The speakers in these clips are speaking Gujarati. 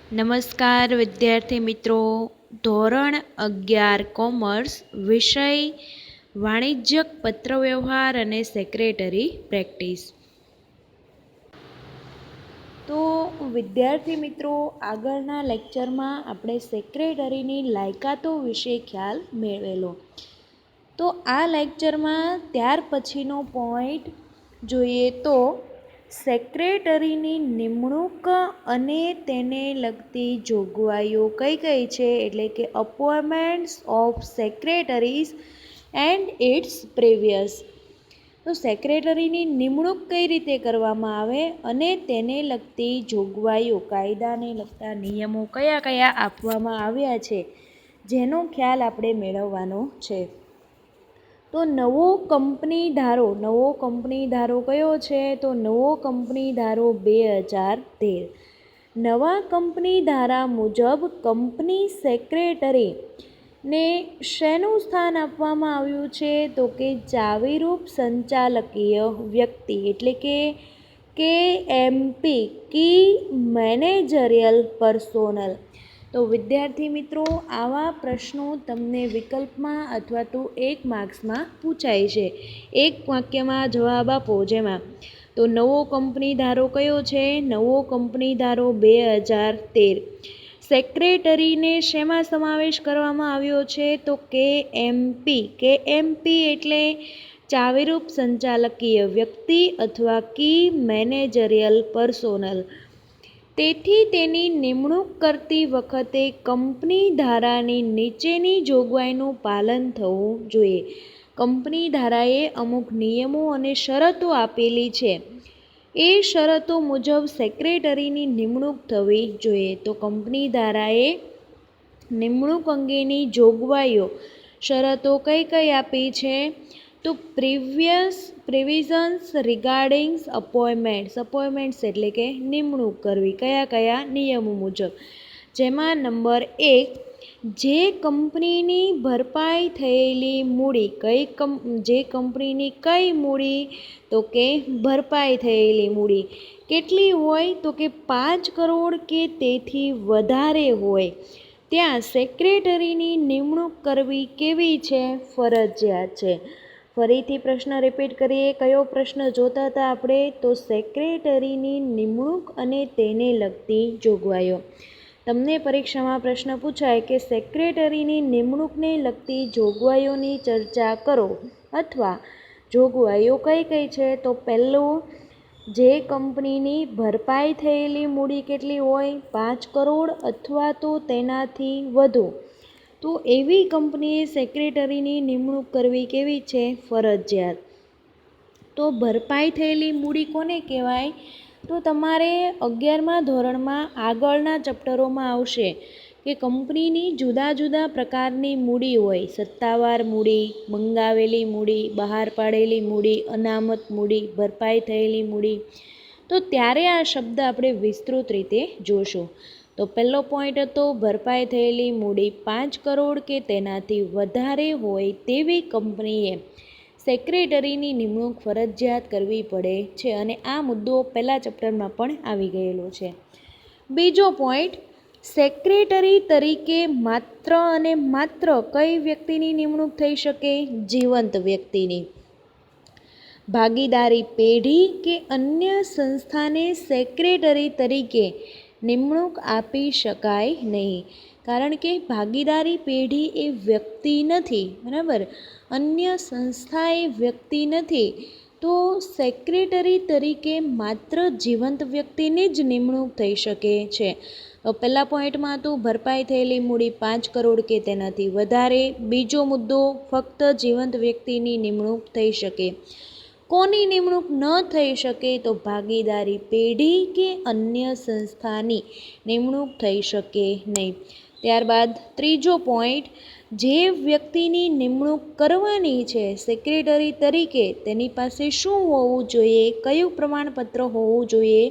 નમસ્કાર વિદ્યાર્થી મિત્રો. ધોરણ 11 કોમર્સ, વિષય વાણિજ્યક પત્રવ્યવહાર અને સેક્રેટરી પ્રેક્ટિસ. તો વિદ્યાર્થી મિત્રો, આગળના લેક્ચરમાં આપણે સેક્રેટરીની લાયકાતો વિશે ખ્યાલ મેળવેલો. તો આ લેક્ચરમાં ત્યાર પછીનો પોઈન્ટ જોઈએ તો સેક્રેટરીની નિમણૂક અને તેને લગતી જોગવાઈઓ કઈ કઈ છે, એટલે કે appointments of secretaries and its previous. તો સેક્રેટરીની નિમણૂક કઈ રીતે કરવામાં આવે અને તેને લગતી જોગવાઈઓ, કાયદાને લગતા નિયમો કયા કયા આપવામાં આવ્યા છે, જેનો ખ્યાલ આપણે મેળવવાનો છે. તો નવો કંપની ધારો કયો છે? તો નવો કંપની ધારો 2013. નવા કંપની ધારા મુજબ કંપની સેક્રેટરી ને શેનું સ્થાન આપવામાં આવ્યું છે? તો કે ચાવીરૂપ સંચાલકીય વ્યક્તિ, એટલે કે KMP, કી મેનેજરિયલ પર્સોનલ. તો વિદ્યાર્થી મિત્રો, આવા પ્રશ્નો તમને વિકલ્પમાં અથવા તો 1 માર્ક્સમાં પૂછાય છે. એક વાક્યમાં જવાબ આપો. જેમાં તો નવો કંપની ધારો કયો છે? નવો કંપની ધારો 2013. સેક્રેટરીને શેમાં સમાવેશ કરવામાં આવ્યો છે? તો KMP એટલે ચાવીરૂપ સંચાલકીય વ્યક્તિ અથવા કી મેનેજરિયલ પર્સોનલ. તેથી તેની નિમણૂક કરતી વખતે કંપની ધારાની નીચેની જોગવાઈનું પાલન થવું જોઈએ. કંપની ધારાએ અમુક નિયમો અને શરતો આપેલી છે. એ શરતો મુજબ સેક્રેટરીની નિમણૂક થવી જોઈએ. તો કંપની ધારાએ નિમણૂક અંગેની જોગવાઈઓ, શરતો કઈ કઈ આપી છે? તો પ્રિવિઝન્સ રિગાર્ડિંગ અપોઇન્ટમેન્ટ્સ એટલે કે નિમણૂક કરવી કયા કયા નિયમો મુજબ. જેમાં નંબર 1, જે કંપનીની ભરપાઈ થયેલી મૂડી, જે કંપનીની કઈ મૂડી? તો કે ભરપાઈ થયેલી મૂડી કેટલી હોય? તો કે 5 કરોડ કે તેથી વધારે હોય ત્યાં સેક્રેટરીની નિમણૂક કરવી કેવી છે? ફરજિયાત છે. ફરીથી પ્રશ્ન રિપીટ કરીએ. કયો પ્રશ્ન જોતા હતા આપણે? તો સેક્રેટરીની નિમણૂક અને તેને લગતી જોગવાઈઓ. તમને પરીક્ષામાં પ્રશ્ન પૂછાય કે સેક્રેટરીની નિમણૂકને લગતી જોગવાઈઓની ચર્ચા કરો અથવા જોગવાઈઓ કઈ કઈ છે? તો પહેલું, જે કંપનીની ભરપાઈ થયેલી મૂડી કેટલી હોય? 5 કરોડ અથવા તો તેનાથી વધુ. તો એવી કંપનીએ સેક્રેટરીની નિમણૂક કરવી કેવી છે? ફરજિયાત. તો ભરપાઈ થયેલી મૂડી કોને કહેવાય? તો તમારે 11મા ધોરણમાં આગળના ચેપ્ટરોમાં આવશે કે કંપનીની જુદા જુદા પ્રકારની મૂડી હોય. સત્તાવાર મૂડી, મંગાવેલી મૂડી, બહાર પાડેલી મૂડી, અનામત મૂડી, ભરપાઈ થયેલી મૂડી. તો ત્યારે આ શબ્દ આપણે વિસ્તૃત રીતે જોશું. તો પહેલો પોઈન્ટ હતો ભરપાઈ થયેલી મૂડી 5 કરોડ કે તેનાથી વધારે હોય તેવી કંપનીએ સેક્રેટરીની નિમણૂક ફરજિયાત કરવી પડે છે. અને આ મુદ્દો પહેલા ચેપ્ટરમાં પણ આવી ગયેલો છે. બીજો પોઈન્ટ, સેક્રેટરી તરીકે માત્ર અને માત્ર કઈ વ્યક્તિની નિમણૂક થઈ શકે? જીવંત વ્યક્તિની. ભાગીદારી પેઢી કે અન્ય સંસ્થાને સેક્રેટરી તરીકે નિમણૂક આપી શકાય નહીં. કારણ કે ભાગીદારી પેઢી એ વ્યક્તિ નથી, બરાબર? અન્ય સંસ્થા એ વ્યક્તિ નથી. તો સેક્રેટરી તરીકે માત્ર જીવંત વ્યક્તિની જ નિમણૂક થઈ શકે છે. તો પહેલા પોઈન્ટમાં હતું ભરપાઈ થયેલી મૂડી 5 કરોડ કે તેનાથી વધારે. બીજો મુદ્દો, ફક્ત જીવંત વ્યક્તિની નિમણૂક થઈ શકે. કોની નિમણૂક ન થઈ શકે? તો ભાગીદારી પેઢી કે અન્ય સંસ્થાની નિમણૂક થઈ શકે નહીં. ત્યારબાદ ત્રીજો પોઈન્ટ, જે વ્યક્તિની નિમણૂક કરવાની છે સેક્રેટરી તરીકે, તેની પાસે શું હોવું જોઈએ? કયું પ્રમાણપત્ર હોવું જોઈએ?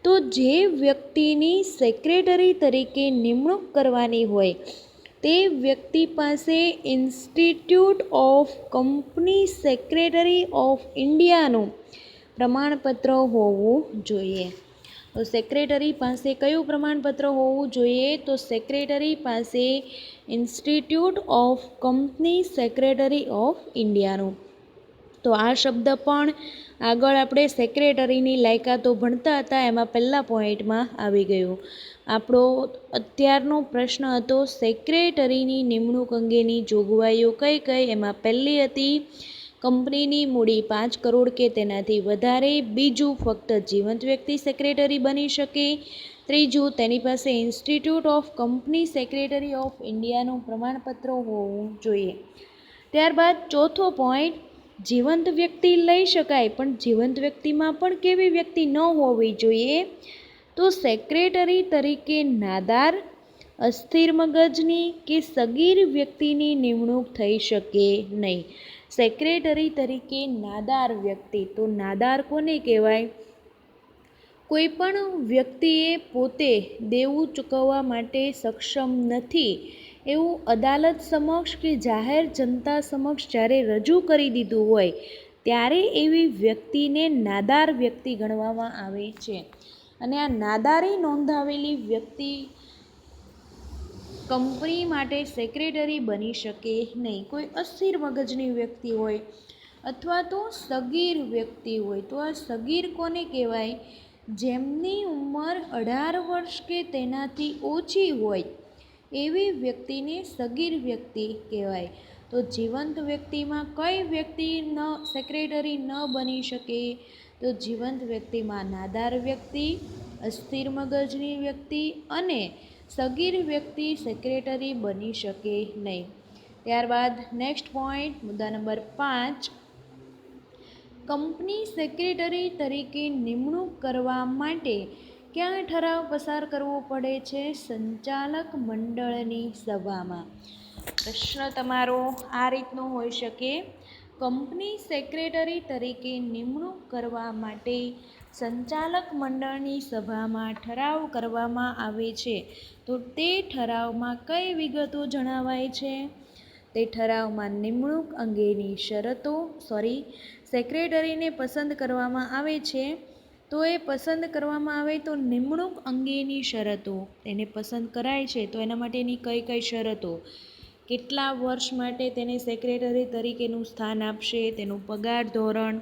તો જે વ્યક્તિની સેક્રેટરી તરીકે નિમણૂક કરવાની હોય તે વ્યક્તિ પાસે institute of company secretary of ઇન્ડિયાનું પ્રમાણપત્ર હોવું જોઈએ. તો સેક્રેટરી પાસે કયું પ્રમાણપત્ર હોવું જોઈએ? તો સેક્રેટરી પાસે institute of company secretary of ઇન્ડિયાનું. તો આ શબ્દ પણ આગળ આપણે સેક્રેટરીની લાયકાતો ભણતા હતા એમાં પહેલા પોઈન્ટમાં આવી ગયું. આપણો અત્યારનો પ્રશ્ન હતો સેક્રેટરીની નિમણૂક અંગેની જોગવાઈઓ કઈ કઈ? એમાં પહેલી હતી કંપનીની મૂડી 5 કરોડ કે તેનાથી વધારે. બીજું, ફક્ત જીવંત વ્યક્તિ સેક્રેટરી બની શકે. ત્રીજું, તેની પાસે institute of company secretary of ઇન્ડિયાનું પ્રમાણપત્ર હોવું જોઈએ. ત્યારબાદ ચોથો પોઈન્ટ, જીવંત વ્યક્તિ લઈ શકાય પણ જીવંત વ્યક્તિમાં પણ કેવી વ્યક્તિ ન હોવી જોઈએ? તો સેક્રેટરી તરીકે નાદાર, અસ્થિર મગજની કે સગીર વ્યક્તિની નિમણૂક થઈ શકે નહીં. સેક્રેટરી તરીકે નાદાર વ્યક્તિ, તો નાદાર કોને કહેવાય? કોઈ પણ વ્યક્તિએ પોતે દેવું ચૂકવવા માટે સક્ષમ નથી એવું અદાલત સમક્ષ કે જાહેર જનતા સમક્ષ જ્યારે રજૂ કરી દીધું હોય ત્યારે એવી વ્યક્તિને નાદાર વ્યક્તિ ગણવામાં આવે છે. અને આ નાદારી નોંધાવેલી વ્યક્તિ કંપની માટે સેક્રેટરી બની શકે નહીં. કોઈ અસ્થિર મગજની વ્યક્તિ હોય અથવા તો સગીર વ્યક્તિ હોય, તો આ સગીર કોને કહેવાય? જેમની ઉંમર 18 વર્ષ કે તેનાથી ઓછી હોય એવી વ્યક્તિને સગીર વ્યક્તિ કહેવાય. તો જીવંત વ્યક્તિમાં કઈ વ્યક્તિ સેક્રેટરી ન બની શકે? તો જીવંત વ્યક્તિમાં નાદાર વ્યક્તિ, અસ્થિર મગજની વ્યક્તિ અને સગીર વ્યક્તિ સેક્રેટરી બની શકે નહીં. ત્યારબાદ નેક્સ્ટ પોઈન્ટ, મુદ્દા નંબર 5, કંપની સેક્રેટરી તરીકે નિમણૂક કરવા માટે ક્યાં ઠરાવ પસાર કરવો પડે છે? સંચાલક મંડળની સભામાં. પ્રશ્ન તમારો આ રીતનો હોઈ શકે, કંપની સેક્રેટરી તરીકે નિમણૂક કરવા માટે સંચાલક મંડળની સભામાં ઠરાવ કરવામાં આવે છે. તો તે ઠરાવમાં કઈ વિગતો જણાવાય છે? તે ઠરાવમાં નિમણૂક અંગેની શરતો સેક્રેટરીને પસંદ કરવામાં આવે છે તો એ પસંદ કરવામાં આવે તો નિમણૂક અંગેની શરતો, તેને પસંદ કરાય છે તો એના માટેની કઈ કઈ શરતો, કેટલા વર્ષ માટે તેને સેક્રેટરી તરીકેનું સ્થાન આપશે, તેનું પગાર ધોરણ,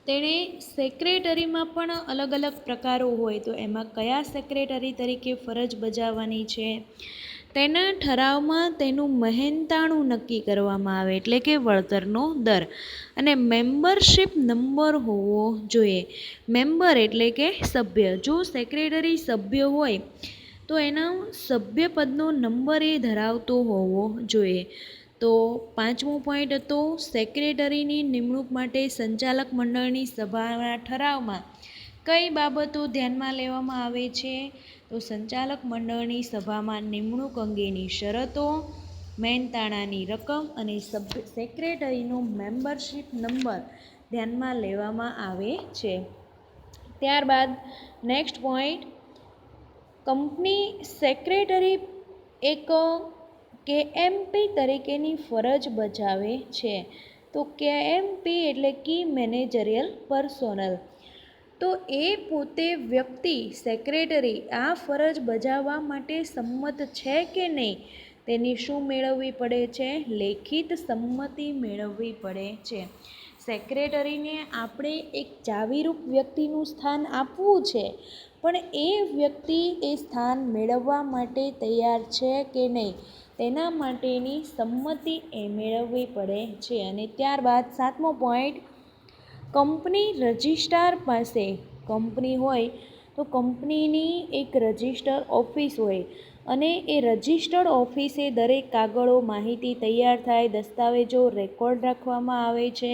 તેણે સેક્રેટરીમાં પણ અલગ અલગ પ્રકારો હોય તો એમાં કયા સેક્રેટરી તરીકે ફરજ બજાવવાની છે, તેના ઠરાવમાં તેનું મહેનતાણું નક્કી કરવામાં આવે એટલે કે વળતરનો દર, અને મેમ્બરશિપ નંબર હોવો જોઈએ. મેમ્બર એટલે કે સભ્ય. જો સેક્રેટરી સભ્ય હોય તો એના સભ્યપદનો નંબર એ ધરાવતો હોવો જોઈએ. તો પાંચમો પોઈન્ટ હતો સેક્રેટરીની નિમણૂક માટે સંચાલક મંડળની સભાના ઠરાવમાં કઈ બાબતો ધ્યાનમાં લેવામાં આવે છે? તો સંચાલક મંડળની સભામાં નિમણૂક અંગેની શરતો, મહેનતાણાની રકમ અને સેક્રેટરીનો મેમ્બરશિપ નંબર ધ્યાનમાં લેવામાં આવે છે. ત્યારબાદ નેક્સ્ટ પોઈન્ટ, કંપની સેક્રેટરી એક KMP તરીકેની ફરજ બજાવે છે. તો KMP એટલે કી મેનેજરિયલ પર્સોનલ. તો એ પોતે વ્યક્તિ સેક્રેટરી આ ફરજ બજાવવા માટે સંમત છે કે નહીં તેની શું મેળવવી પડે છે? લેખિત સંમતિ મેળવવી પડે છે. સેક્રેટરીને આપણે એક ચાવીરૂપ વ્યક્તિનું સ્થાન આપવું છે પણ એ વ્યક્તિ એ સ્થાન મેળવવા માટે તૈયાર છે કે નહીં તેના માટેની સંમતિ એ મેળવવી પડે છે. અને ત્યારબાદ સાતમો પોઈન્ટ, કંપની રજિસ્ટ્રાર પાસે, કંપની હોય તો કંપનીની એક રજિસ્ટર ઓફિસ હોય અને એ રજિસ્ટર્ડ ઓફિસે દરેક કાગળો, માહિતી તૈયાર થાય, દસ્તાવેજો રેકોર્ડ રાખવામાં આવે છે.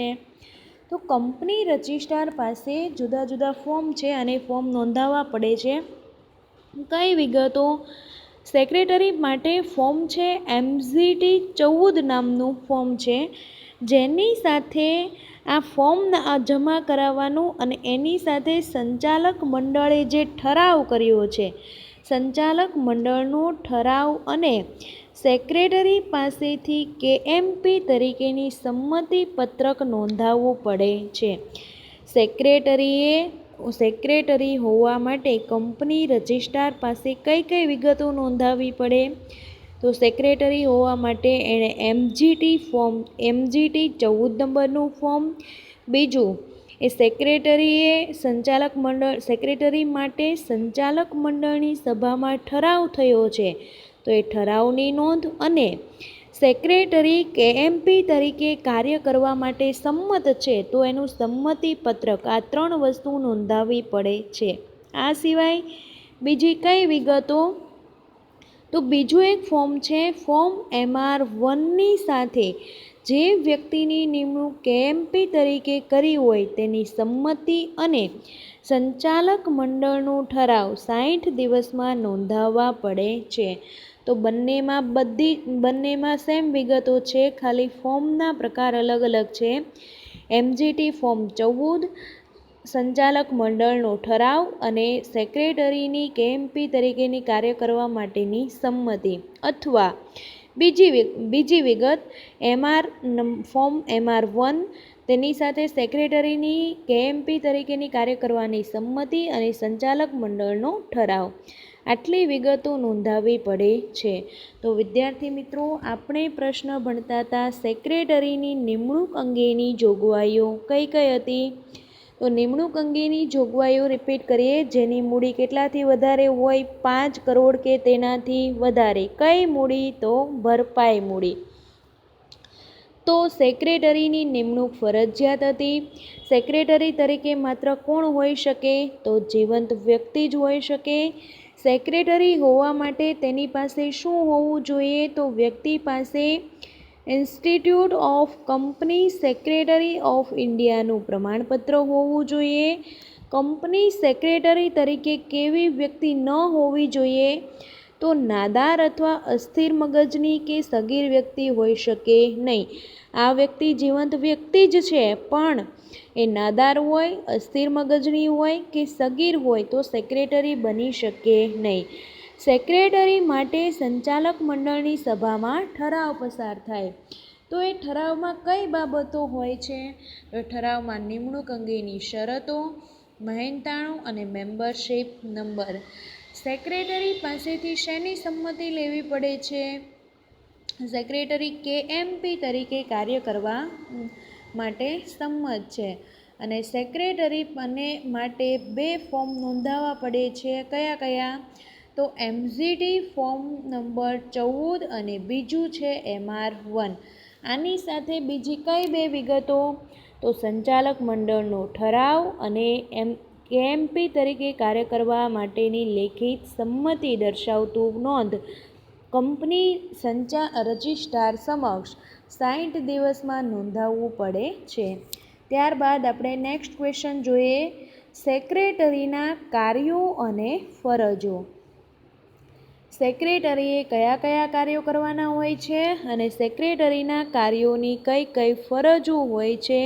તો કંપની રજિસ્ટ્રાર પાસે જુદા જુદા ફોર્મ છે અને ફોર્મ નોંધાવવા પડે છે. કઈ વિગતો? સેક્રેટરી માટે ફોર્મ છે MGT 14 નામનું ફોર્મ છે જેની સાથે આ ફોર્મ જમા કરાવવાનું અને એની સાથે સંચાલક મંડળે જે ઠરાવ કર્યો છે, સંચાલક મંડળનો ઠરાવ અને સેક્રેટરી પાસેથી KMP તરીકેની સંમતિ પત્રક નોંધાવવું પડે છે. સેક્રેટરીએ સેક્રેટરી હોવા માટે કંપની રજિસ્ટ્રાર પાસે કઈ કઈ વિગતો નોંધાવવી પડે? તો સેક્રેટરી હોવા માટે એણે MGT 14 નંબરનું ફોર્મ. બીજું, એ સેક્રેટરી માટે સંચાલક મંડળની સભામાં ઠરાવ થયો છે તો એ ઠરાવની નોંધ. અને સેક્રેટરી KMP તરીકે કાર્ય કરવા માટે સંમત છે તો એનું સંમતિ પત્રક. આ 3 વસ્તુ નોંધાવવી પડે છે. આ સિવાય બીજી કઈ વિગતો? તો બીજું એક ફોર્મ છે ફોર્મ MR1ની સાથે જે વ્યક્તિની નિમણૂક KMP તરીકે કરી હોય તેની સંમતિ અને સંચાલક મંડળનો ઠરાવ 60 દિવસમાં નોંધાવવા પડે છે. તો બંનેમાં સેમ વિગતો છે, ખાલી ફોર્મના પ્રકાર અલગ અલગ છે. MGT ફોર્મ 14 સંચાલક મંડળનો ઠરાવ અને સેક્રેટરીની KMP તરીકેની કાર્ય કરવા માટેની સંમતિ. અથવા બીજી વિગત ફોર્મ MR1 તેની સાથે સેક્રેટરીની KMP તરીકેની કાર્ય કરવાની સંમતિ અને સંચાલક મંડળનો ઠરાવ. આટલી વિગતો નોંધાવવી પડે છે. તો વિદ્યાર્થી મિત્રો, આપણે પ્રશ્ન ભણતા હતા સેક્રેટરીની નિમણૂક અંગેની જોગવાઈઓ કઈ કઈ હતી? તો નિમણૂક અંગેની જોગવાઈઓ રિપીટ કરીએ. જેની મૂડી કેટલાથી વધારે હોય? 5 કરોડ કે તેનાથી વધારે. કઈ મૂડી? તો ભરપાઈ મૂડી. તો સેક્રેટરીની નિમણૂક ફરજિયાત હતી. સેક્રેટરી તરીકે માત્ર કોણ હોઈ શકે? તો જીવંત વ્યક્તિ જ હોઈ શકે. સેક્રેટરી હોવા માટે તેની પાસે શું હોવું જોઈએ? તો વ્યક્તિ પાસે institute of company secretary of ઇન્ડિયાનું પ્રમાણપત્ર હોવું જોઈએ. કંપની સેક્રેટરી તરીકે કેવી વ્યક્તિ ન હોવી જોઈએ? તો નાદાર અથવા અસ્થિર મગજની કે સગીર વ્યક્તિ હોઈ શકે નહીં. આ વ્યક્તિ જીવંત વ્યક્તિ જ છે પણ એ નાદાર હોય, અસ્થિર મગજની હોય કે સગીર હોય તો સેક્રેટરી બની શકે નહીં. સેક્રેટરી માટે સંચાલક મંડળની સભામાં ઠરાવ પસાર થાય. તો એ ઠરાવમાં કઈ બાબતો હોય છે? તો ઠરાવમાં નિમણૂક અંગેની શરતો, મહેનતાણું અને મેમ્બરશીપ નંબર. સેક્રેટરી પાસેથી શેની સંમતિ લેવી પડે છે? સેક્રેટરી KMP તરીકે કાર્ય કરવા માટે સંમત છે. અને સેક્રેટરી માટે 2 ફોર્મ નોંધાવવા પડે છે. કયા કયા? તો MGT ફોર્મ નંબર 14 અને બીજું છે MR1. આની સાથે બીજી કઈ 2 વિગતો? તો સંચાલક મંડળનો ઠરાવ અને KMP તરીકે કાર્ય કરવા માટેની લેખિત સંમતિ દર્શાવતું નોંધ કંપની રજિસ્ટ્રાર સમક્ષ 60 દિવસમાં નોંધાવવું પડે છે. ત્યારબાદ આપણે નેક્સ્ટ ક્વેશ્ચન જોઈએ. સેક્રેટરીના કાર્યો અને ફરજો. સેક્રેટરીએ કયા કયા કાર્યો કરવાના હોય છે અને સેક્રેટરીના કાર્યોની કઈ કઈ ફરજો હોય છે?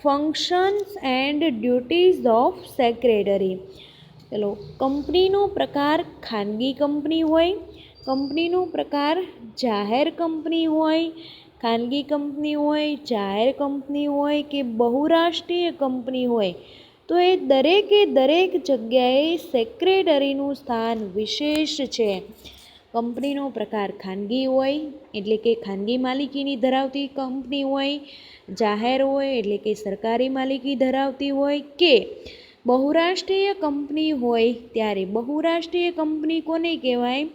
Functions and duties of secretary. ચલો, કંપનીનો પ્રકાર ખાનગી કંપની હોય, કંપનીનો પ્રકાર જાહેર કંપની હોય, ખાનગી કંપની હોય, જાહેર કંપની હોય કે બહુરાષ્ટ્રીય કંપની હોય, તો એ દરેક જગ્યાએ સેક્રેટરીનું સ્થાન વિશેષ છે. કંપનીનો પ્રકાર ખાનગી હોય એટલે કે ખાનગી માલિકીની ધરાવતી કંપની હોય, જાહેર હોય એટલે કે સરકારી માલિકી ધરાવતી હોય કે બહુરાષ્ટ્રીય કંપની હોય ત્યારે બહુરાષ્ટ્રીય કંપની કોને કહેવાય?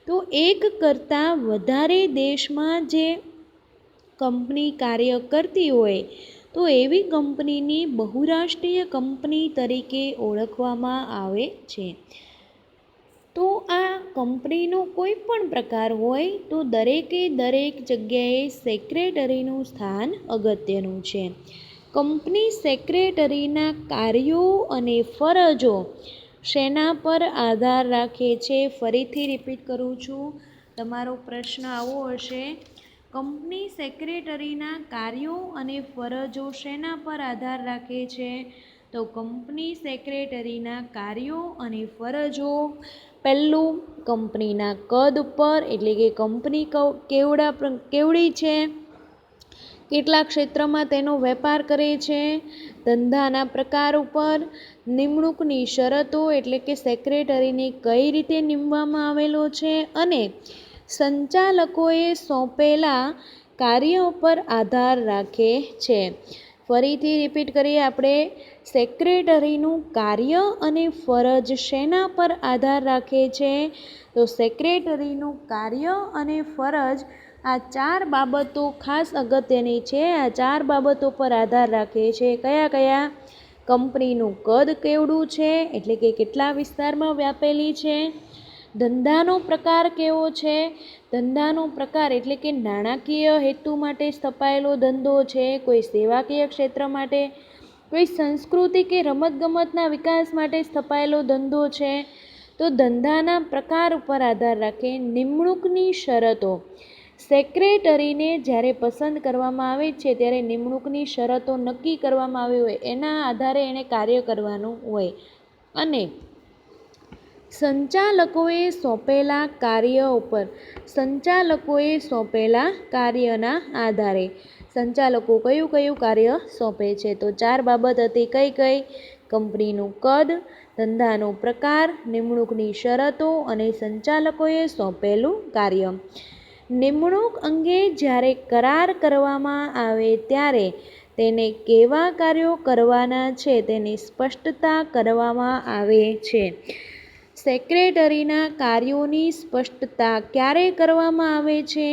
તો એક કરતાં વધારે દેશમાં જે કંપની કાર્ય કરતી હોય તો એવી કંપનીની બહુરાષ્ટ્રીય કંપની તરીકે ઓળખવામાં આવે છે. તો આ કંપનીનો કોઈ પણ પ્રકાર હોય તો દરેક જગ્યાએ સેક્રેટરીનું સ્થાન અગત્યનું છે. કંપની સેક્રેટરીના કાર્યો અને ફરજો શેના પર આધાર રાખે છે? ફરીથી રિપીટ કરું છું, તમારો પ્રશ્ન આવો હશે. કંપની સેક્રેટરીના કાર્યો અને ફરજો શેના પર આધાર રાખે છે? તો કંપની સેક્રેટરીના કાર્યો અને ફરજો પહેલું, કંપનીના કદ ઉપર એટલે કે કંપની કેવડી છે કેટલા ક્ષેત્રમાં તેનો વેપાર કરે છે, ધંધાના પ્રકાર ઉપર, નિમણૂકની શરતો એટલે કે સેક્રેટરીને કઈ રીતે નીમવામાં આવેલો છે અને સંચાલકોએ સોંપેલા કાર્ય ઉપર આધાર રાખે છે. ફરીથી રિપીટ કરીએ આપણે, સેક્રેટરીનું કાર્ય અને ફરજ શેના પર આધાર રાખે છે? તો સેક્રેટરીનું કાર્ય અને ફરજ આ 4 બાબતો ખાસ અગત્યની છે. આ 4 બાબતો પર આધાર રાખે છે. કયા કયા? કંપનીનું કદ કેવડું છે એટલે કે કેટલા વિસ્તારમાં વ્યાપેલી છે, ધંધાનો પ્રકાર કેવો છે, ધંધાનો પ્રકાર એટલે કે નાણાકીય હેતુ માટે સ્થપાયેલો ધંધો છે, કોઈ સેવાકીય ક્ષેત્ર માટે, કોઈ સંસ્કૃતિ કે રમતગમતના વિકાસ માટે સ્થપાયેલો ધંધો છે. તો ધંધાના પ્રકાર ઉપર આધાર રાખે. નિમણૂકની શરતો, સેક્રેટરીને જ્યારે પસંદ કરવામાં આવે છે ત્યારે નિમણૂકની શરતો નક્કી કરવામાં આવી હોય એના આધારે એણે કાર્ય કરવાનું હોય. અને સંચાલકોએ સોંપેલા કાર્ય ઉપર, સંચાલકોએ સોંપેલા કાર્યના આધારે સંચાલકો કયું કયું કાર્ય સોંપે છે? તો 4 બાબત હતી. કઈ કઈ? કંપનીનું કદ, ધંધાનો પ્રકાર, નિમણૂકની શરતો અને સંચાલકોએ સોંપેલું કાર્ય. નિમણૂક અંગે જ્યારે કરાર કરવામાં આવે ત્યારે તેને કેવા કાર્યો કરવાના છે તેની સ્પષ્ટતા કરવામાં આવે છે. સેક્રેટરીના કાર્યોની સ્પષ્ટતા ક્યારે કરવામાં આવે છે?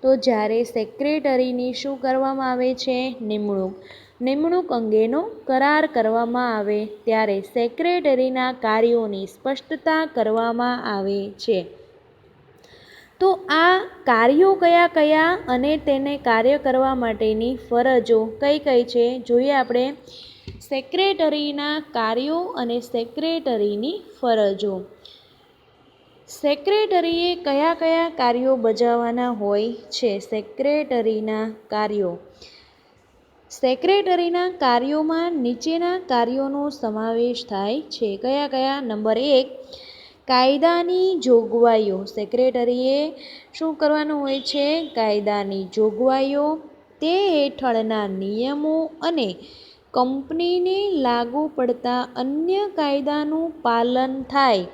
તો જ્યારે સેક્રેટરીની શું કરવામાં આવે છે? નિમણૂક અંગેનો કરાર કરવામાં આવે ત્યારે સેક્રેટરીના કાર્યોની સ્પષ્ટતા કરવામાં આવે છે. તો આ કાર્યો કયા કયા અને તેને કાર્ય કરવા માટેની ફરજો કઈ કઈ છે જોઈએ આપણે. સેક્રેટરીના કાર્યો અને સેક્રેટરીની ફરજો. સેક્રેટરીએ કયા કયા કાર્યો બજાવવાના હોય છે? સેક્રેટરીના કાર્યો. સેક્રેટરીના કાર્યોમાં નીચેના કાર્યોનો સમાવેશ થાય છે. કયા કયા? નંબર 1, કાયદાની જોગવાઈઓ. સેક્રેટરીએ શું કરવાનું હોય છે? કાયદાની જોગવાઈઓ, તે હેઠળના નિયમો અને કંપનીને લાગુ પડતા અન્ય કાયદાનું પાલન થાય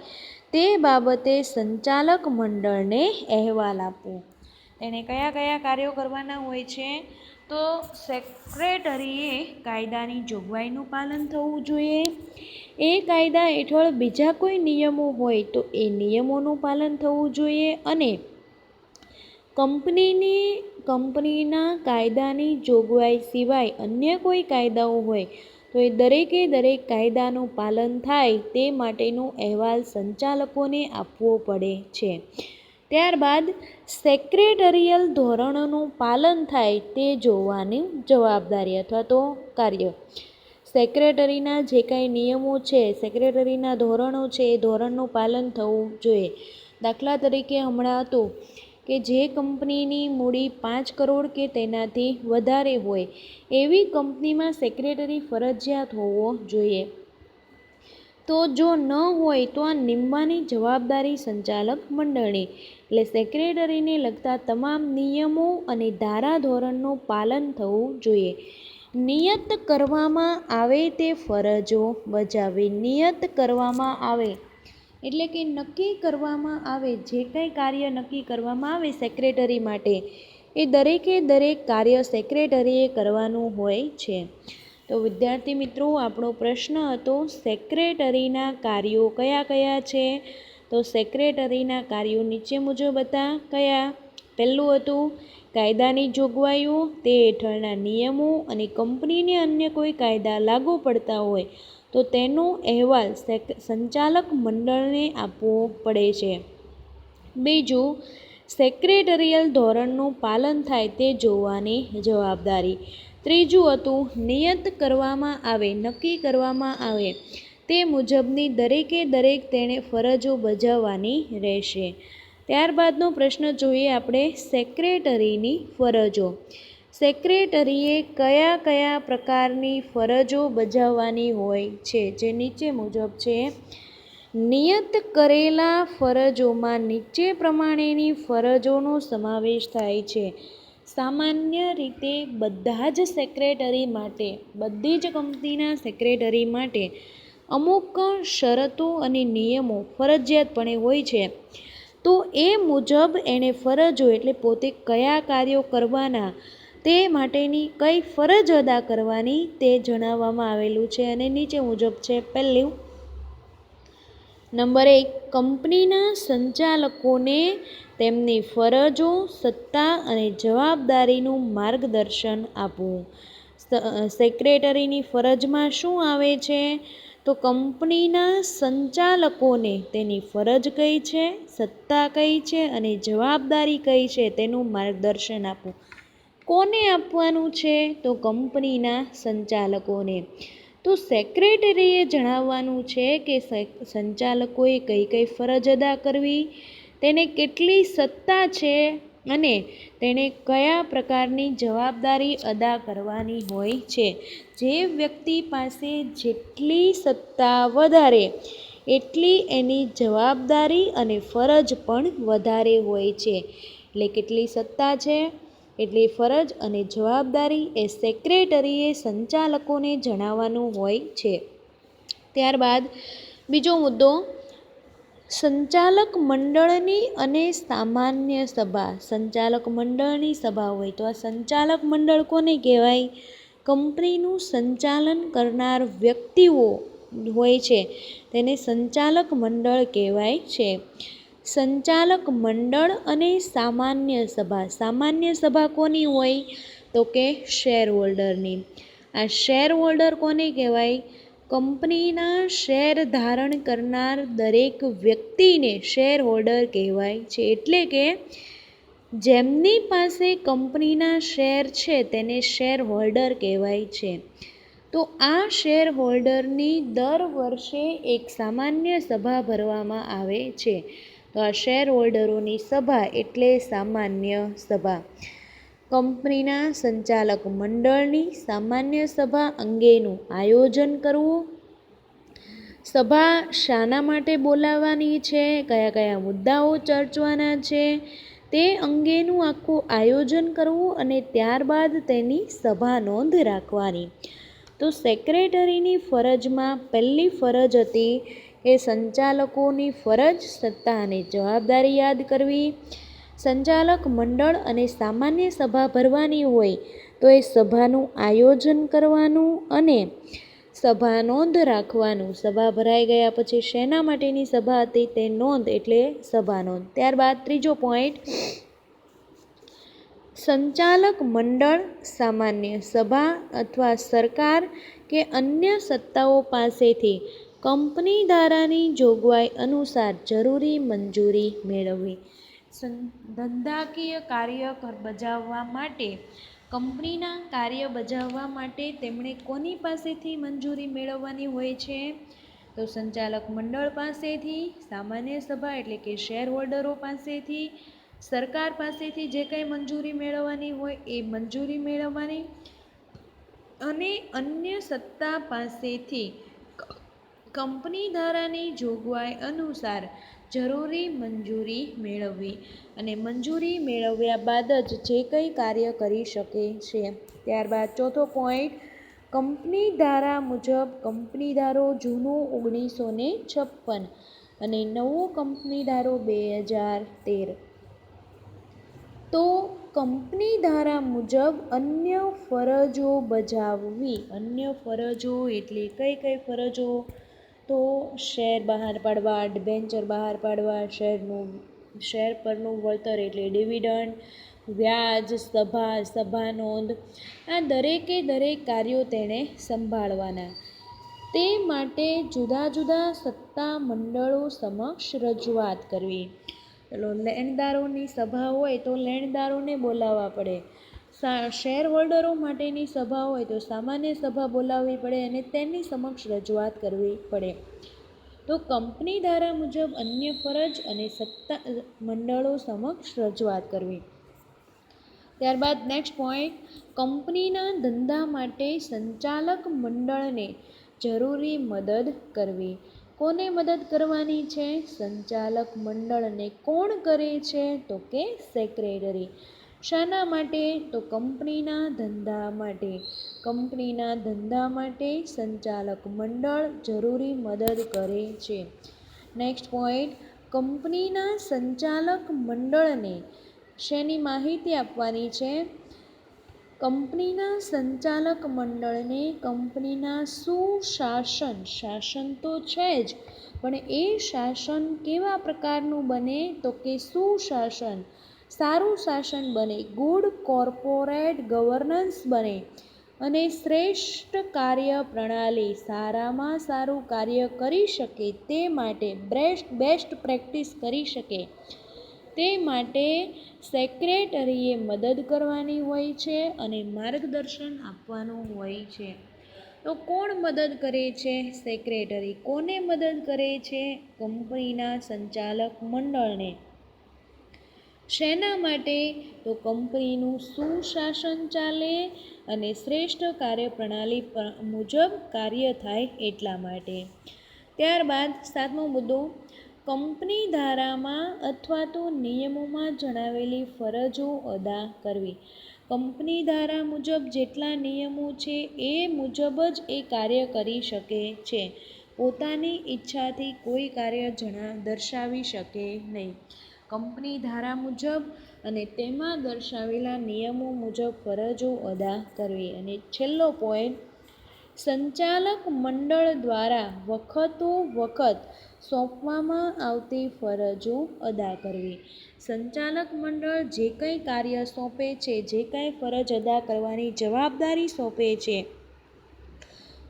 તે બાબતે સંચાલક મંડળને અહેવાલ આપવો. એને કયા કયા કાર્યો કરવાના હોય છે? તો સેક્રેટરીએ કાયદાની જોગવાઈનું પાલન થવું જોઈએ, એ કાયદા હેઠળ બીજા કોઈ નિયમો હોય તો એ નિયમોનું પાલન થવું જોઈએ અને કંપનીના કાયદાની જોગવાઈ સિવાય અન્ય કોઈ કાયદાઓ હોય તો એ દરેકે દરેક કાયદાનું પાલન થાય તે માટેનો અહેવાલ સંચાલકોને આપવો પડે છે. ત્યારબાદ સેક્રેટરીયલ ધોરણોનું પાલન થાય તે જોવાની જવાબદારી અથવા તો કાર્ય. સેક્રેટરીના જે કાંઈ નિયમો છે, સેક્રેટરીના ધોરણો છે, એ ધોરણનું પાલન થવું જોઈએ. દાખલા તરીકે હમણાં હતું કે જે કંપનીની મૂડી 5 કરોડ કે તેનાથી વધારે હોય એવી કંપનીમાં સેક્રેટરી ફરજિયાત હોવો જોઈએ. તો જો ન હોય તો આ નીમવાની જવાબદારી સંચાલક મંડળની. એટલે સેક્રેટરીને લગતા તમામ નિયમો અને ધારાધોરણનું પાલન થવું જોઈએ. નિયત કરવામાં આવે તે ફરજો બજાવવી. નિયત કરવામાં આવે એટલે કે નક્કી કરવામાં આવે, જે કંઈ કાર્ય નક્કી કરવામાં આવે સેક્રેટરી માટે એ દરેકે દરેક કાર્ય સેક્રેટરીએ કરવાનું હોય છે. તો વિદ્યાર્થી મિત્રો, આપણો પ્રશ્ન હતો સેક્રેટરીના કાર્યો કયા કયા છે? તો સેક્રેટરીના કાર્યો નીચે મુજબ હતા. કયા? પહેલું હતું કાયદાની જોગવાઈઓ, તે હેઠળના નિયમો અને કંપનીને અન્ય કોઈ કાયદા લાગુ પડતા હોય તો તેનો અહેવાલ સંચાલક મંડળને આપવો પડે છે. બીજું, સેક્રેટરીયલ ધોરણનું પાલન થાય તે જોવાની જવાબદારી. ત્રીજું હતું નિયત કરવામાં આવે, નક્કી કરવામાં આવે તે મુજબની દરેકે દરેક તેણે ફરજો બજાવવાની રહેશે. ત્યારબાદનો પ્રશ્ન જોઈએ આપણે સેક્રેટરીની ફરજો. સેક્રેટરીએ કયા કયા પ્રકારની ફરજો બજાવવાની હોય છે? જે નીચે મુજબ છે. નિયત કરેલા ફરજોમાં નીચે પ્રમાણેની ફરજોનો સમાવેશ થાય છે. સામાન્ય રીતે બધા જ સેક્રેટરી માટે, બધી જ કંપનીના સેક્રેટરી માટે અમુક શરતો અને નિયમો ફરજિયાતપણે હોય છે. તો એ મુજબ એણે ફરજો એટલે પોતે કયા કાર્યો કરવાના તે માટેની કઈ ફરજ અદા કરવાની તે જણાવવામાં આવેલું છે અને નીચે મુજબ છે. પહેલું નંબર 1, કંપનીના સંચાલકોને તેમની ફરજો, સત્તા અને જવાબદારીનું માર્ગદર્શન આપવું. સેક્રેટરીની ફરજમાં શું આવે છે? તો કંપનીના સંચાલકોને તેની ફરજ કઈ છે, સત્તા કઈ છે અને જવાબદારી કઈ છે તેનું માર્ગદર્શન આપવું. કોને આપવાનું છે? તો કંપનીના સંચાલકોને. તો સેક્રેટરીએ જણાવવાનું છે કે સંચાલકોએ કઈ કઈ ફરજ અદા કરવી, તેને કેટલી સત્તા છે અને તેણે કયા પ્રકારની જવાબદારી અદા કરવાની હોય છે. જે વ્યક્તિ પાસે જેટલી સત્તા વધારે એટલી એની જવાબદારી અને ફરજ પણ વધારે હોય છે. એટલે કેટલી સત્તા છે એટલી ફરજ અને જવાબદારી એ સેક્રેટરીએ સંચાલકોને જણાવવાનું હોય છે. ત્યારબાદ બીજો મુદ્દો, સંચાલક મંડળની અને સામાન્ય સભા. સંચાલક મંડળની સભા હોય તો આ સંચાલક મંડળ કોને કહેવાય? કંપનીનું સંચાલન કરનાર વ્યક્તિઓ હોય છે તેને સંચાલક મંડળ કહેવાય છે. સંચાલક મંડળ અને સામાન્ય સભા. સામાન્ય સભા કોની હોય? તો કે શેર હોલ્ડરની. આ શેર હોલ્ડર કોને કહેવાય? કંપનીના શેર ધારણ કરનાર દરેક વ્યક્તિને શેર હોલ્ડર કહેવાય છે. એટલે કે જેમની પાસે કંપનીના શેર છે તેને શેર હોલ્ડર કહેવાય છે. તો આ શેર હોલ્ડરની દર વર્ષે એક સામાન્ય સભા ભરવામાં આવે છે. તો આ શેર હોલ્ડરોની સભા એટલે સામાન્ય સભા. કંપનીના સંચાલક મંડળની સામાન્ય સભા અંગેનું આયોજન કરવું. સભા શાના માટે બોલાવવાની છે, કયા કયા મુદ્દાઓ ચર્ચવાના છે તે અંગેનું આખું આયોજન કરવું અને ત્યારબાદ તેની સભા નોંધ રાખવાની. તો સેક્રેટરીની ફરજમાં પહેલી ફરજ હતી એ સંચાલકોની ફરજ, સત્તા અને જવાબદારી યાદ કરવી. સંચાલક મંડળ અને સામાન્ય સભા ભરવાની હોય તો એ સભાનું આયોજન કરવાનું અને સભા નોંધ રાખવાનું. સભા ભરાઈ ગયા પછી શેના માટેની સભા હતી તે નોંધ એટલે સભા નોંધ. ત્યારબાદ ત્રીજો પોઈન્ટ, સંચાલક મંડળ, સામાન્ય સભા અથવા સરકાર કે અન્ય સત્તાઓ પાસેથી કંપની ધારાની જોગવાઈ અનુસાર જરૂરી મંજૂરી મેળવવી. ધંધાકીય કાર્ય બજાવવા માટે, કંપનીના કાર્ય બજાવવા માટે તેમણે કોની પાસેથી મંજૂરી મેળવવાની હોય છે? તો સંચાલક મંડળ પાસેથી, સામાન્ય સભા એટલે કે શેર હોલ્ડરો પાસેથી, સરકાર પાસેથી જે કંઈ મંજૂરી મેળવવાની હોય એ મંજૂરી મેળવવાની અને અન્ય સત્તા પાસેથી કંપની ધારાની જોગવાઈ અનુસાર જરૂરી મંજૂરી મેળવવી અને મંજૂરી મેળવ્યા બાદ જ જે કંઈ કાર્ય કરી શકે છે. ત્યારબાદ ચોથો પોઈન્ટ, કંપની ધારા મુજબ કંપની ધારો જૂનો 1956 અને નવો કંપની ધારો 2013. તો કંપની ધારા મુજબ અન્ય ફરજો બજાવવી. અન્ય ફરજો એટલે કઈ કઈ ફરજો? તો શેર બહાર પાડવા, ડિબેન્ચર બહાર પાડવા, શેર પરનું વળતર એટલે ડિવિડન્ડ, વ્યાજ, સભા નોંધ, આ દરેકે દરેક કાર્યો તેણે સંભાળવાના. તે માટે જુદા જુદા સત્તા મંડળો સમક્ષ રજૂઆત કરવી. ચલો, લેણદારોની સભા હોય તો લેણદારોને બોલાવવા પડે. શેર હોલ્ડરો માટેની સભા હોય તો સામાન્ય સભા બોલાવવી પડે અને તેની સમક્ષ રજૂઆત કરવી પડે. તો કંપની ધારા મુજબ અન્ય ફરજ અને સત્તા મંડળો સમક્ષ રજૂઆત કરવી. ત્યારબાદ નેક્સ્ટ પોઈન્ટ, કંપનીના ધંધા માટે સંચાલક મંડળને જરૂરી મદદ કરવી. કોને મદદ કરવાની છે? સંચાલક મંડળને કોણ કરે છે? તો કે સેક્રેટરી. શાના માટે? તો કંપનીના ધંધા માટે. કંપનીના ધંધા માટે સંચાલક મંડળ જરૂરી મદદ કરે છે. નેક્સ્ટ પોઈન્ટ, કંપનીના સંચાલક મંડળને શેની માહિતી આપવાની છે? કંપનીના સંચાલક મંડળને કંપનીના સુશાસન, શાસન તો છે જ, પણ એ શાસન કેવા પ્રકારનું બને? તો કે સુશાસન, સારું શાસન બને, ગુડ કોર્પોરેટ ગવર્નન્સ બને અને શ્રેષ્ઠ કાર્ય પ્રણાલી, સારામાં સારું કાર્ય કરી શકે તે માટે બેસ્ટ પ્રેક્ટિસ કરી શકે તે માટે સેક્રેટરીએ મદદ કરવાની હોય છે અને માર્ગદર્શન આપવાનું હોય છે. તો કોણ મદદ કરે છે? સેક્રેટરી. કોને મદદ કરે છે? કંપનીના સંચાલક મંડળને. શેના માટે? તો કંપનીનું સુશાસન ચાલે અને શ્રેષ્ઠ કાર્યપ્રણાલી મુજબ કાર્ય થાય એટલા માટે. ત્યારબાદ 7મો મુદ્દો, કંપની ધારામાં અથવા તો નિયમોમાં જણાવેલી ફરજો અદા કરવી. કંપની ધારા મુજબ જેટલા નિયમો છે એ મુજબ જ એ કાર્ય કરી શકે છે. પોતાની ઈચ્છાથી કોઈ કાર્ય દર્શાવી શકે નહીં. કંપની ધારા મુજબ અને તેમાં દર્શાવેલા નિયમો મુજબ ફરજો અદા કરવી. અને છેલ્લો પોઈન્ટ, સંચાલક મંડળ દ્વારા વખતોવખત સોંપવામાં આવતી ફરજો અદા કરવી. સંચાલક મંડળ જે કંઈ કાર્ય સોંપે છે, જે કંઈ ફરજ અદા કરવાની જવાબદારી સોંપે છે,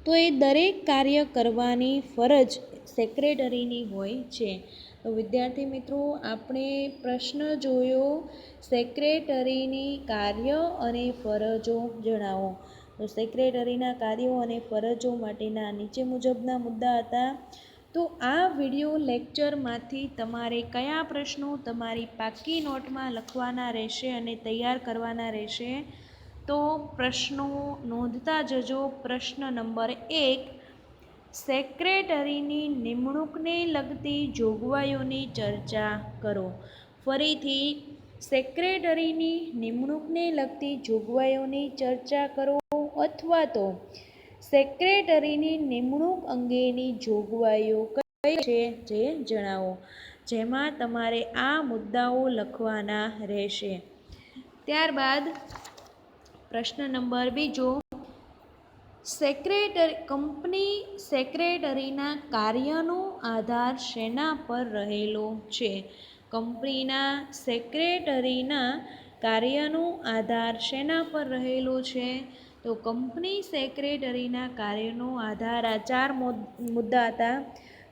તો એ દરેક કાર્ય કરવાની ફરજ સેક્રેટરીની હોય છે. તો વિદ્યાર્થી મિત્રો, આપણે પ્રશ્ન જોયો, સેક્રેટરીની કાર્ય અને ફરજો જણાવો. તો સેક્રેટરીના કાર્યો અને ફરજો માટેના નીચે મુજબના મુદ્દા હતા. તો આ વિડિયો લેક્ચરમાંથી તમારે કયા પ્રશ્નો તમારી પાકી નોટમાં લખવાના રહેશે અને તૈયાર કરવાના રહેશે? તો પ્રશ્નો નોંધતા જજો. પ્રશ્ન નંબર 1, સેક્રેટરીની નિમણૂકને લગતી જોગવાઈઓની ચર્ચા કરો. ફરીથી, સેક્રેટરીની નિમણૂકને લગતી જોગવાઈઓની ચર્ચા કરો અથવા તો સેક્રેટરીની નિમણૂક અંગેની જોગવાઈઓ કઈ છે તે જણાવો. જેમાં તમારે આ મુદ્દાઓ લખવાના રહેશે. ત્યારબાદ પ્રશ્ન નંબર 2, કંપની સેક્રેટરીના કાર્યનો આધાર શેના પર રહેલો છે? કંપનીના સેક્રેટરીના કાર્યનો આધાર શેના પર રહેલો છે? તો કંપની સેક્રેટરીના કાર્યનો આધાર આ 4 મુદ્દા હતા.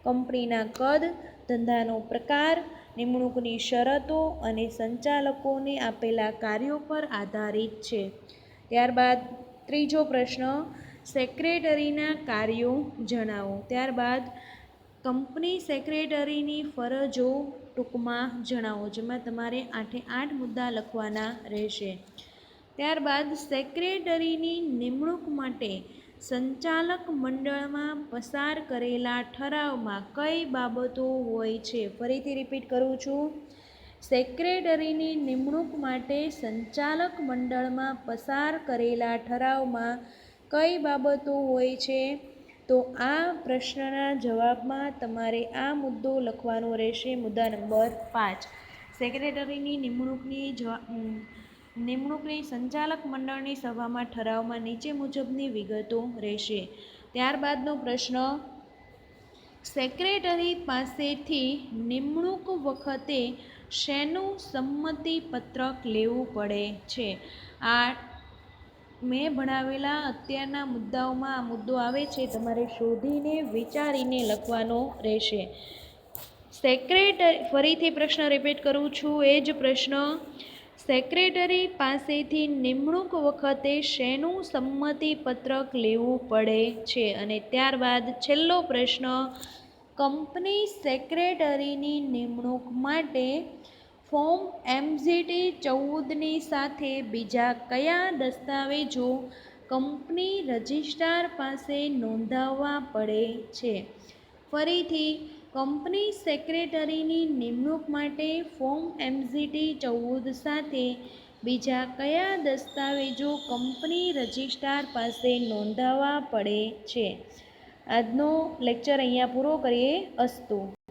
કંપનીના કદ, ધંધાનો પ્રકાર, નિમણૂકની શરતો અને સંચાલકોને આપેલા કાર્યો પર આધારિત છે. ત્યારબાદ ત્રીજો પ્રશ્ન, સેક્રેટરીના કાર્યો જણાવો. ત્યારબાદ કંપની સેક્રેટરીની ફરજો ટૂંકમાં જણાવો, જેમાં તમારે 8 મુદ્દા લખવાના રહેશે. ત્યારબાદ સેક્રેટરીની નિમણૂક માટે સંચાલક મંડળમાં પસાર કરેલા ઠરાવમાં કઈ બાબતો હોય છે? ફરીથી રિપીટ કરું છું. સેક્રેટરીની નિમણૂક માટે સંચાલક મંડળમાં પસાર કરેલા ઠરાવમાં કઈ બાબતો હોય છે? તો આ પ્રશ્નના જવાબમાં તમારે આ મુદ્દો લખવાનો રહેશે. મુદ્દા નંબર 5, સેક્રેટરીની નિમણૂકની સંચાલક મંડળની સભામાં ઠરાવમાં નીચે મુજબની વિગતો રહેશે. ત્યારબાદનો પ્રશ્ન, સેક્રેટરી પાસેથી નિમણૂક વખતે શેનું સંમતિપત્રક લેવું પડે છે? આ મેં ભણાવેલા અત્યારના મુદ્દાઓમાં આ મુદ્દો આવે છે. તમારે શોધીને વિચારીને લખવાનો રહેશે. ફરીથી પ્રશ્ન રિપીટ કરું છું, એ જ પ્રશ્ન, સેક્રેટરી પાસેથી નિમણૂક વખતે શેનું સંમતિપત્રક લેવું પડે છે? અને ત્યારબાદ છેલ્લો પ્રશ્ન, કંપની સેક્રેટરીની નિમણૂક માટે ફોર્મ MGT 14ની સાથે બીજા કયા દસ્તાવેજો કંપની રજિસ્ટ્રાર પાસે નોંધાવવા પડે છે? ફરીથી, કંપની સેક્રેટરીની નિમણૂક માટે ફોર્મ MGT 14 સાથે બીજા કયા દસ્તાવેજો કંપની રજિસ્ટ્રાર પાસે નોંધાવવા પડે છે? આજનો લેક્ચર અહીંયા પૂરો કરીએ. અસ્તુ.